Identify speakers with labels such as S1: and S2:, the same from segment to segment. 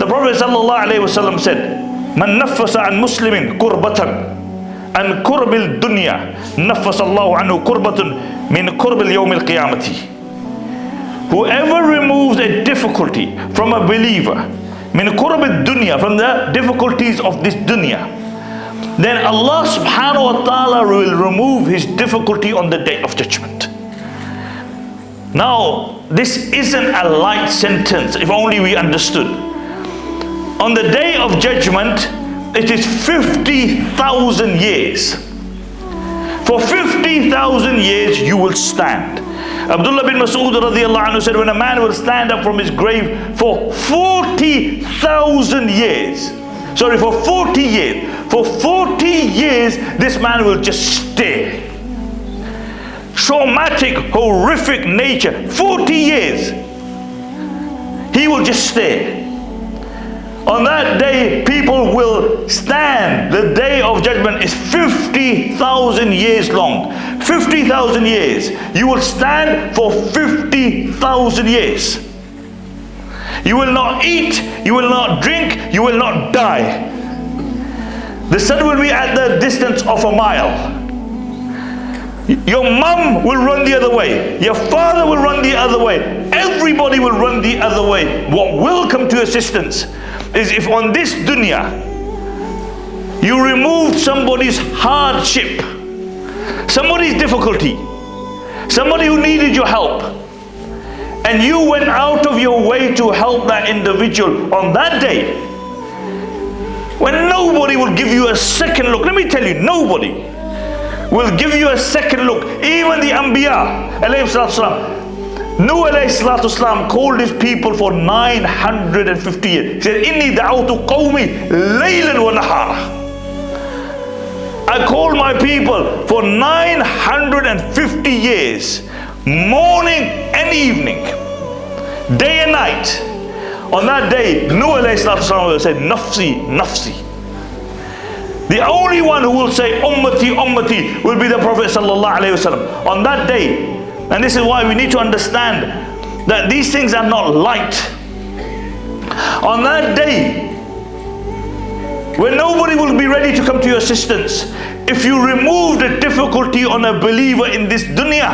S1: The Prophet ﷺ said, "Man nafasa an Muslimin kurbatan an kurbil dunya, nafasa Allahu anhu kurbatun min kurbil yawmil qiyamati." Whoever removes a difficulty from a believer, min kurbil dunya, from the difficulties of this dunya, then Allah subhanahu wa ta'ala will remove his difficulty on the day of judgment. Now, this isn't a light sentence, if only we understood. On the day of judgment, it is 50,000 years. For 50,000 years you will stand. Abdullah bin Mas'ud radiallahu anhu said, when a man will stand up from his grave for 40,000 years, sorry, for 40 years, for 40 years this man will just stare. Traumatic, horrific nature, 40 years he will just stare. On that day people will stand. The day of judgment is 50,000 years long. 50,000 years. You will stand for 50,000 years. You will not eat, you will not drink, you will not die. The sun will be at the distance of a mile. Your mum will run the other way. Your father will run the other way. Everybody will run the other way. What will come to assistance is if on this dunya you removed somebody's hardship, somebody's difficulty, somebody who needed your help, and you went out of your way to help that individual on that day, when nobody will give you a second look. Let me tell you, nobody will give you a second look. Even the Anbiya alayhi salatu wasalam, Nuh alayhi salatu wasalam called his people for 950 years. He said, "Inni da'awtu qawmi laylan wa nahara." I called my people for 950 years, morning and evening, day and night. On that day, Nuh alayhi salatu wasalam will say, "Nafsi, nafsi." The only one who will say ummati, ummati will be the Prophet sallallahu alaihi wasallam. On that day, and this is why we need to understand that these things are not light. On that day, when nobody will be ready to come to your assistance, if you remove the difficulty on a believer in this dunya,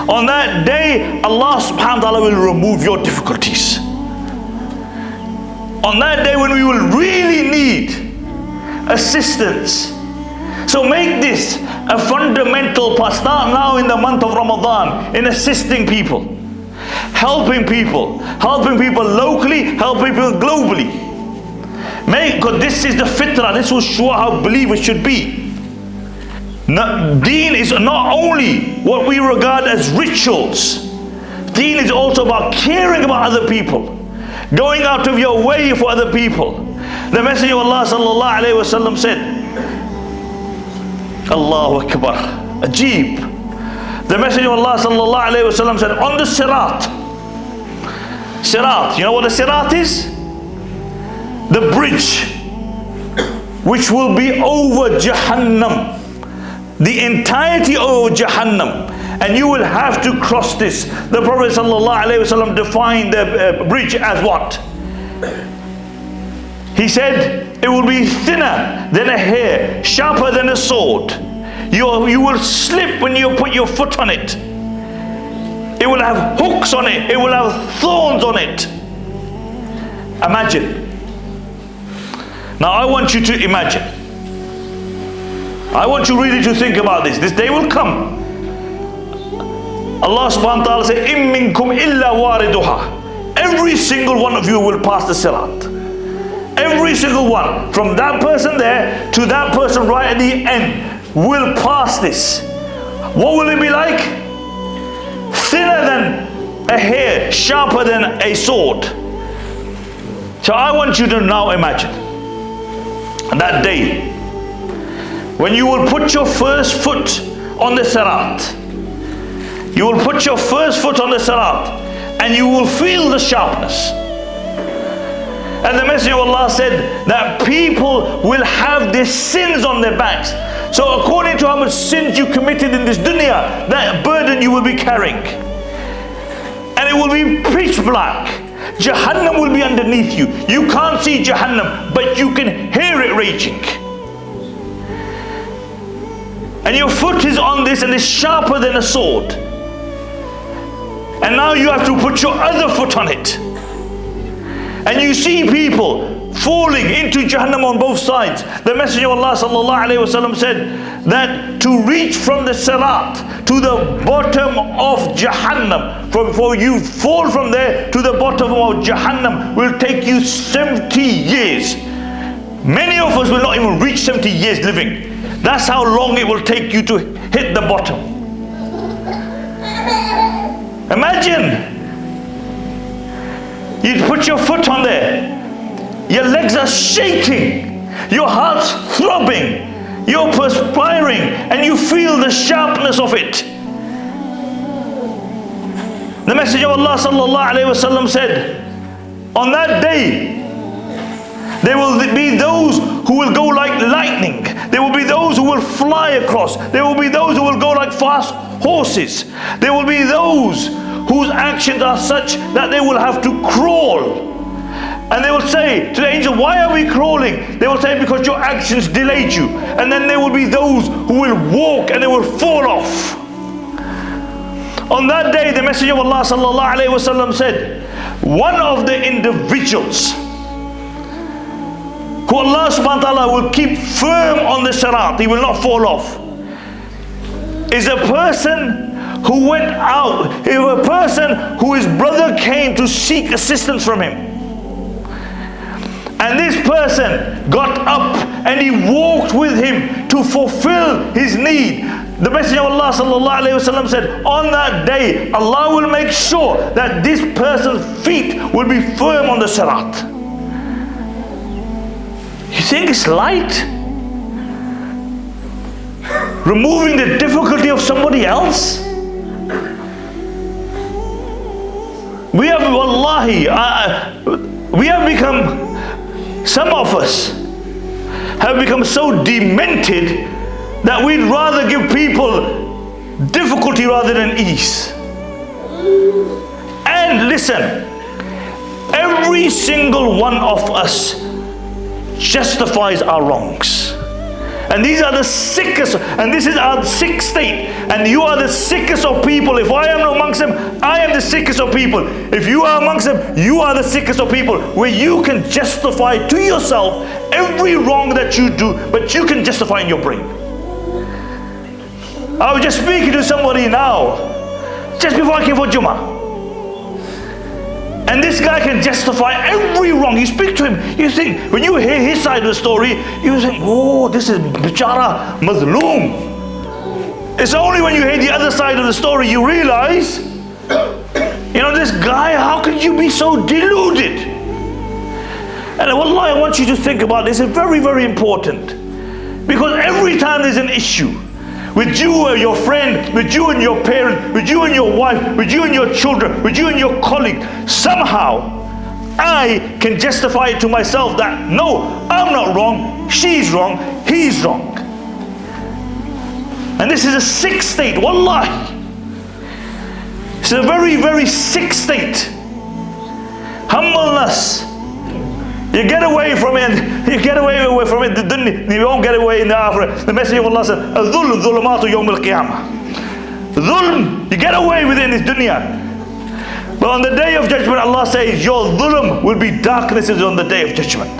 S1: on that day Allah subhanahu wa ta'ala will remove your difficulties. On that day when we will really need assistance. So make this a fundamental part. Start now in the month of Ramadan in assisting people, helping people locally, helping people globally. Because this is the fitrah, this will show how believers should be. Deen is not only what we regard as rituals. Deen is also about caring about other people, going out of your way for other people. The Messenger of Allah sallallahu alayhi wa sallam said, Allahu Akbar, Ajib. The Messenger of Allah sallallahu alayhi wa sallam said, on the Sirat, you know what the Sirat is? The bridge which will be over Jahannam, the entirety of Jahannam, and you will have to cross this. The Prophet sallallahu alayhi wa sallam defined the bridge as what? He said, it will be thinner than a hair, sharper than a sword. You will slip when you put your foot on it. It will have hooks on it. It will have thorns on it. Imagine. Now I want you to imagine. I want you really to think about this. This day will come. Allah subhanahu wa ta'ala said, "In minkum illa wariduha." Every single one of you will pass the sirat. Every single one, from that person there to that person right at the end, will pass this. What will it be like? Thinner than a hair, sharper than a sword. So I want you to now imagine that day when you will put your first foot on the sirat. You will put your first foot on the sirat and you will feel the sharpness. And the Messenger of Allah said that people will have their sins on their backs. So according to how much sins you committed in this dunya, that burden you will be carrying. And it will be pitch black. Jahannam will be underneath you. You can't see Jahannam, but you can hear it raging. And your foot is on this and it's sharper than a sword. And now you have to put your other foot on it. And you see people falling into Jahannam on both sides. The Messenger of Allah sallallahu alaihi wasallam said that to reach from the Sirat to the bottom of Jahannam, for you fall from there to the bottom of Jahannam, will take you 70 years. Many of us will not even reach 70 years living. That's how long it will take you to hit the bottom. Imagine, you put your foot on there, your legs are shaking, your heart's throbbing, you're perspiring, and you feel the sharpness of it. The Messenger of Allah sallallahu alaihi wasallam said, on that day, there will be those who will go like lightning. There will be those who will fly across. There will be those who will go like fast horses. There will be those whose actions are such that they will have to crawl. And they will say to the angel, why are we crawling? They will say, because your actions delayed you. And then there will be those who will walk and they will fall off. On that day, the Messenger of Allah sallallahu alaihi wasallam said, one of the individuals who Allah subhanahu wa ta'ala will keep firm on the Sirat, he will not fall off, is a person who went out, a person who his brother came to seek assistance from him. And this person got up and he walked with him to fulfill his need. The Messenger of Allah sallallahu alaihi wasallam said, on that day, Allah will make sure that this person's feet will be firm on the Sirat. You think it's light? Removing the difficulty of somebody else? We have, wallahi, we have become, some of us have become so demented that we'd rather give people difficulty rather than ease. And listen, every single one of us justifies our wrongs. And these are the sickest, and this is our sick state. And you are the sickest of people. If I am amongst them, I am the sickest of people. If you are amongst them, you are the sickest of people. Where you can justify to yourself every wrong that you do, but you can justify in your brain. I was just speaking to somebody now, just before I came for Jummah. And this guy can justify every wrong. You speak to him, you think, when you hear his side of the story, you think, oh, this is bichara mazloom. It's only when you hear the other side of the story you realize, you know, this guy, how could you be so deluded? And wallah, I want you to think about this. It's very, very important. Because every time there's an issue, with you or your friend, with you and your parent, with you and your wife, with you and your children, with you and your colleague, somehow I can justify it to myself that no, I'm not wrong, she's wrong, he's wrong. And this is a sick state, wallahi. It's a very, very sick state. Humbleness. You get away from it, you get away from it, you won't get away in the akhirah. The Messenger of Allah said, "Dhulm dhulumatu yawm al-qiyamah." Dhulm, you get away within this dunya. But on the day of judgment, Allah says, your dhulm will be darknesses on the day of judgment.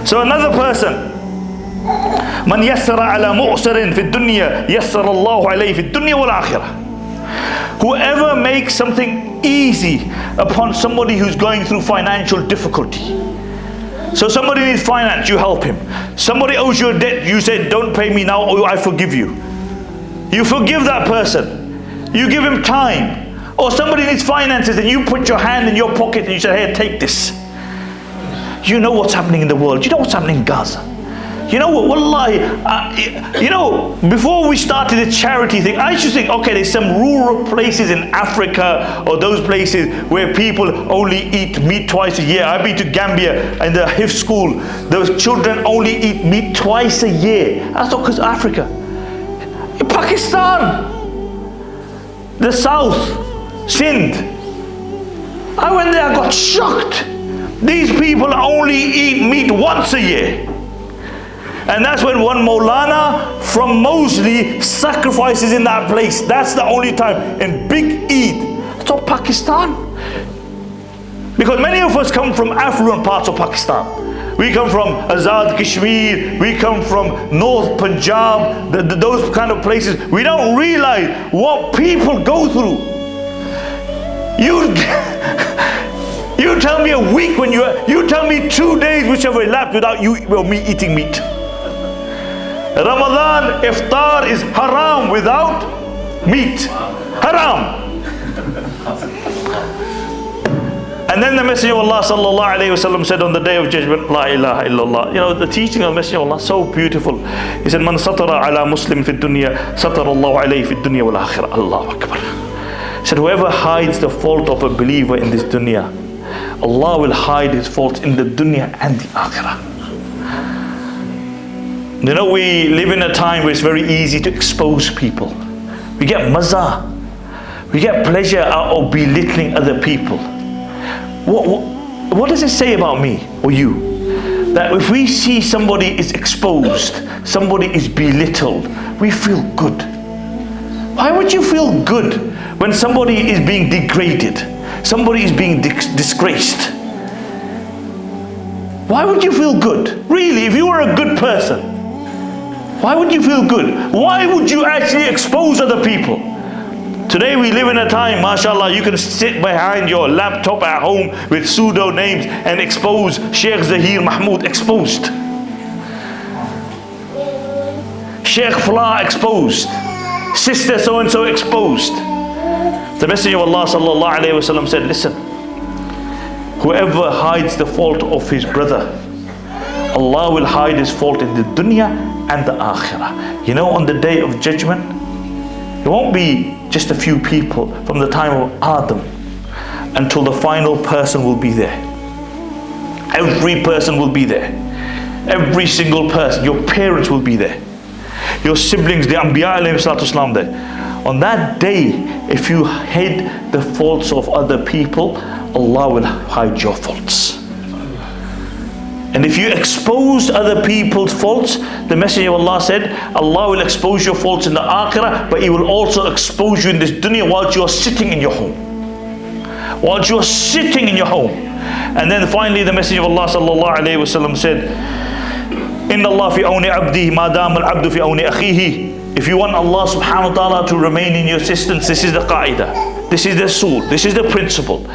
S1: So another person, Man yassara ala mu'sirin fi dunya, yassara Allahu alayhi fi dunya wal akhirah. Whoever makes something easy upon somebody who's going through financial difficulty. So somebody needs finance, you help him. Somebody owes you a debt, you say, don't pay me now or I forgive you. You forgive that person. You give him time. Or somebody needs finances and you put your hand in your pocket and you say, hey, take this. You know what's happening in the world. You know what's happening in Gaza. You know what, wallahi, you know, before we started the charity thing, I used to think, okay, there's some rural places in Africa or those places where people only eat meat twice a year. I've been to Gambia and the Hifz school. Those children only eat meat twice a year. That's not because Africa. In Pakistan, the south, Sindh, I went there, I got shocked. These people only eat meat once a year. And that's when one Maulana from Mosley sacrifices in that place. That's the only time. In big Eid. That's all Pakistan. Because many of us come from affluent parts of Pakistan. We come from Azad Kashmir, we come from North Punjab, those kind of places. We don't realize what people go through. You tell me a week when you tell me 2 days which have elapsed without you or me eating meat. Ramadan iftar is haram without meat. Haram. And then the Messenger of Allah sallallahu alayhi wasallam said on the day of judgment, La ilaha illallah. You know, the teaching of the Messenger of Allah, so beautiful. He said, Man satara ala muslim fi dunya, satara Allah alayhi fi dunya wal akhirah. Allahu Akbar. He said, whoever hides the fault of a believer in this dunya, Allah will hide his faults in the dunya and the akhirah. You know, we live in a time where it's very easy to expose people. We get maza. We get pleasure out of belittling other people. What does it say about me or you? That if we see somebody is exposed, somebody is belittled, we feel good. Why would you feel good when somebody is being degraded? Somebody is being disgraced? Why would you feel good? Really, if you were a good person, why would you feel good? Why would you actually expose other people? Today we live in a time, mashallah, you can sit behind your laptop at home with pseudo names and expose Shaykh Zahir Mahmood exposed. Shaykh Fla exposed. Sister so-and-so exposed. The Messenger of Allah sallallahu alayhi wa sallam said, listen, whoever hides the fault of his brother, Allah will hide his fault in the dunya and the akhirah. You know, on the day of judgment, it won't be just a few people from the time of Adam until the final person will be there. Every person will be there. Every single person. Your parents will be there. Your siblings, the Anbiya alayhi salatu wasalam there. On that day, if you hid the faults of other people, Allah will hide your faults. And if you expose other people's faults, the Messenger of Allah said, Allah will expose your faults in the akhirah, but He will also expose you in this dunya whilst you are sitting in your home. Whilst you are sitting in your home. And then finally the Messenger of Allah sallallahu alayhi wa sallam said, Inna Allah fi awni abdihi ma dama al-abdu fi awni akhihi. If you want Allah subhanahu wa ta'ala to remain in your assistance, this is the qa'idah. This is the usul. This is the principle.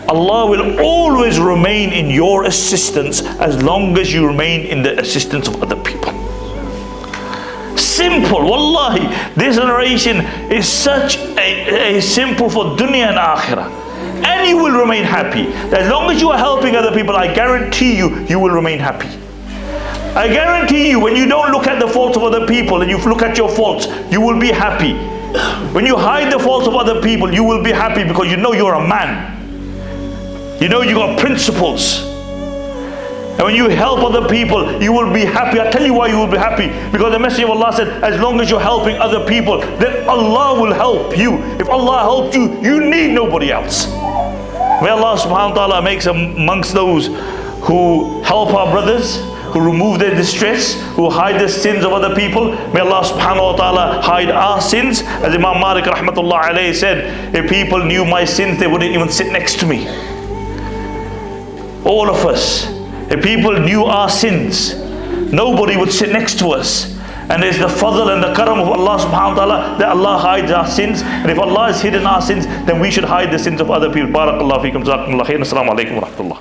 S1: Allah will always remain in your assistance as long as you remain in the assistance of other people. Simple, wallahi. This narration is such a simple for dunya and akhirah. And you will remain happy. As long as you are helping other people, I guarantee you, you will remain happy. I guarantee you, when you don't look at the faults of other people and you look at your faults, you will be happy. When you hide the faults of other people, you will be happy because you know you're a man. You know you got principles. And when you help other people, you will be happy. I tell you why you will be happy. Because the Messenger of Allah said, as long as you're helping other people, then Allah will help you. If Allah helped you, you need nobody else. May Allah subhanahu wa ta'ala make us amongst those who help our brothers, who remove their distress, who hide the sins of other people. May Allah subhanahu wa ta'ala hide our sins. As Imam Malik rahmatullah alayhi said, if people knew my sins, they wouldn't even sit next to me. All of us, if people knew our sins, nobody would sit next to us. And there's the fadl and the karam of Allah subhanahu wa ta'ala that Allah hides our sins. And if Allah has hidden our sins, then we should hide the sins of other people. Barakallahu feekum, jazakumullah khairan. Assalamu alaikum wa rahmatullah.